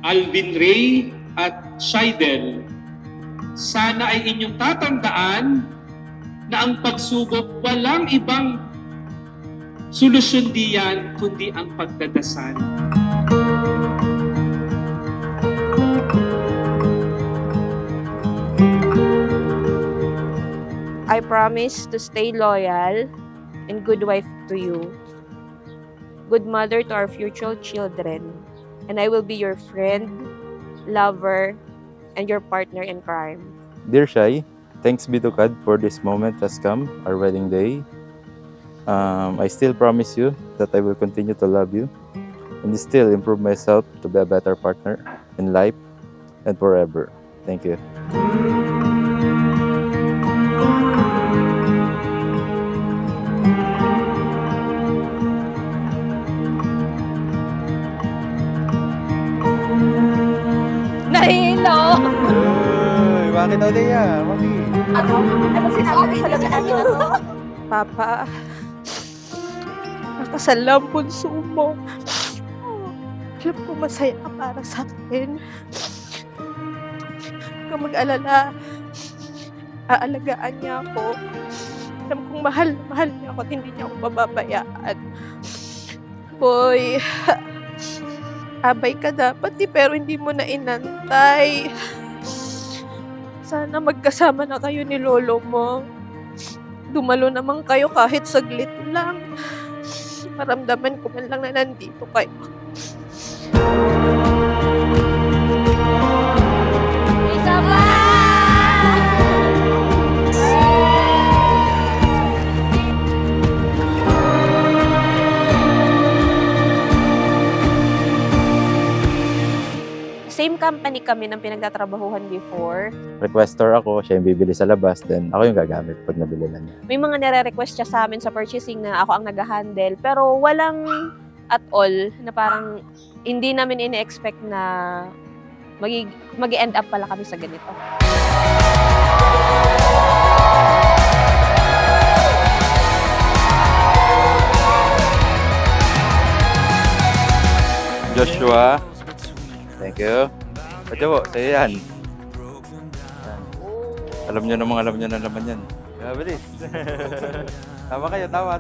Alvin Ray at Shaidel, sana ay inyong tatandaan na ang pagsubok walang ibang solusyon diyan kundi ang pagdadasal. I promise to stay loyal and good wife to you, good mother to our future children, and I will be your friend, lover, and your partner in crime. Dear Shai, thanks be to God for this moment has come, our wedding day. I still promise you that I will continue to love you and still improve myself to be a better partner in life and forever. Thank you. Nahilo! Bakit daw niya? Ano sinabi sa labi namin na to? Papa, nakasal lang bunso mo. Alam ko masaya ka para sa akin. Huwag kang mag-alala. Aalagaan niya ako. Alam kong mahal na mahal niya ako at hindi niya ako bababayaan. Boy, abay ka dapat pero hindi mo na inantay. Sana magkasama na kayo ni lolo mo. Dumalo naman kayo kahit saglit lang. Maramdaman ko man lang na nandito kayo. Isa pa! Same company kami ng pinagtatrabahuhan before. Requestor ako, siya yung bibili sa labas, then ako yung gagamit pag nabili na niya. May mga nare-request siya sa amin sa purchasing na ako ang nag-handle. Pero walang at all na parang hindi namin ine-expect na mag-end up pala kami sa ganito. Joshua, thank you. Pwede po, sa'yo yan. Alam nyo na naman yan. Bilis. Tama kayo, tama.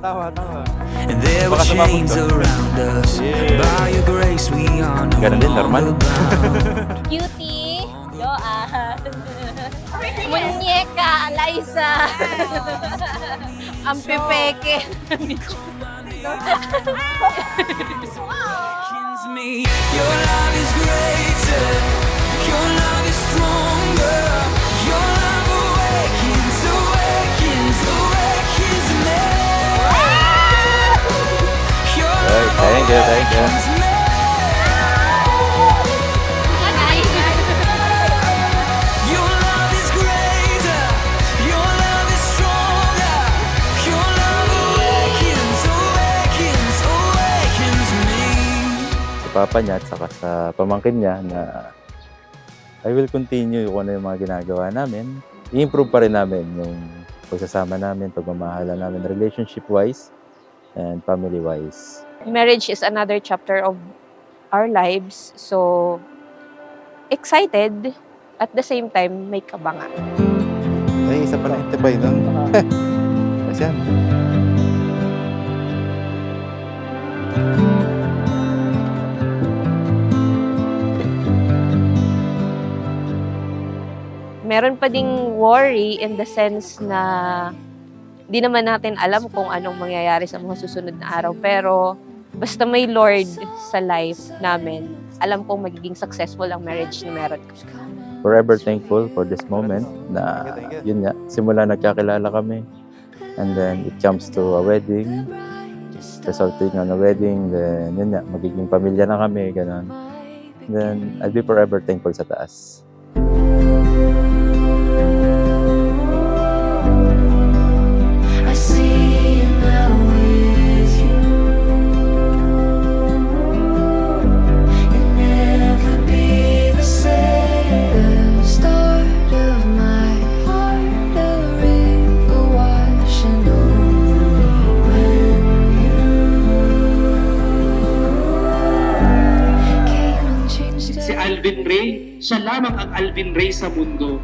And there were chains around us. By your grace we are no Ganun din, normal. Cutie, Joanne, Munyeka, Eliza, ang pipeke. me. Your love is greater. Your love is stronger. Your love awakens me. Your love Thank you. awakens me. Your love is greater. Your love is stronger. Your love awakens me. Sa papa niya at saka sa pamangkin niya na I will continue kung ano yung mga ginagawa namin. I-improve pa rin namin yung pagsasama namin, pagmamahala namin relationship-wise and family-wise. Marriage is another chapter of our lives. So, excited. At the same time, may kabangan. Ay, isa pa lang itibay nun. Kasi yan. Meron pa ding worry in the sense na di naman natin alam kung anong mangyayari sa mga susunod na araw. Pero basta may Lord sa life namin, alam kong magiging successful ang marriage na meron. Forever thankful for this moment na yun nga, simula nagkakilala kami. And then it comes to a wedding, resulting on a wedding, then yun nga, magiging pamilya na kami, gano'n. Then I'll be forever thankful sa taas. I see you now with you. You'll never be the same. The start of my heart, a river washing over me when you came and changed Si everything. Alvin Ray, siya lamang ang Alvin Ray sa mundo.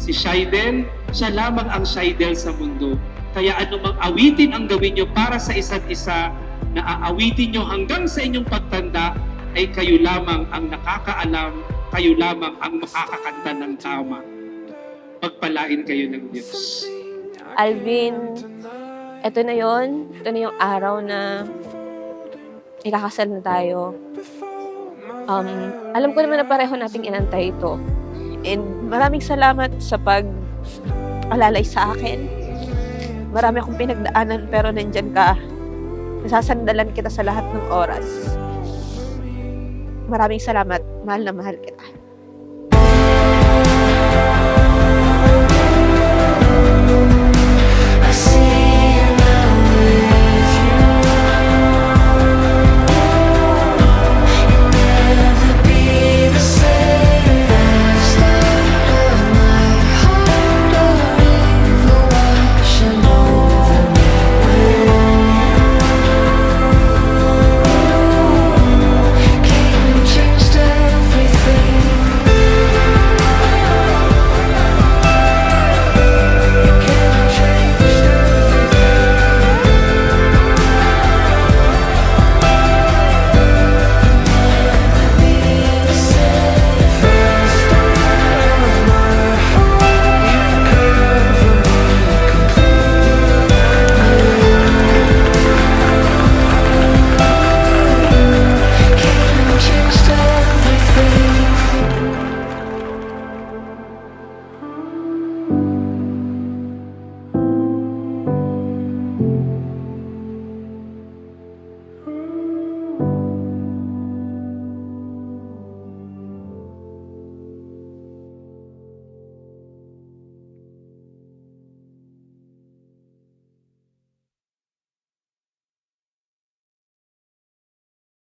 Si Shaidel, siya lamang ang Shaidel sa mundo. Kaya anumang awitin ang gawin nyo para sa isa't isa, na aawitin nyo hanggang sa inyong pagtanda, ay kayo lamang ang nakakaalam, kayo lamang ang makakakanta ng tama. Pagpalain kayo ng Diyos. Alvin, eto na yon. Ito na yung araw na ikakasal na tayo. Alam ko naman na pareho nating inantay ito. And maraming salamat sa pag-alalay sa akin. Marami akong pinagdaanan pero nandyan ka. Nasasandalan kita sa lahat ng oras. Maraming salamat. Mahal na mahal kita.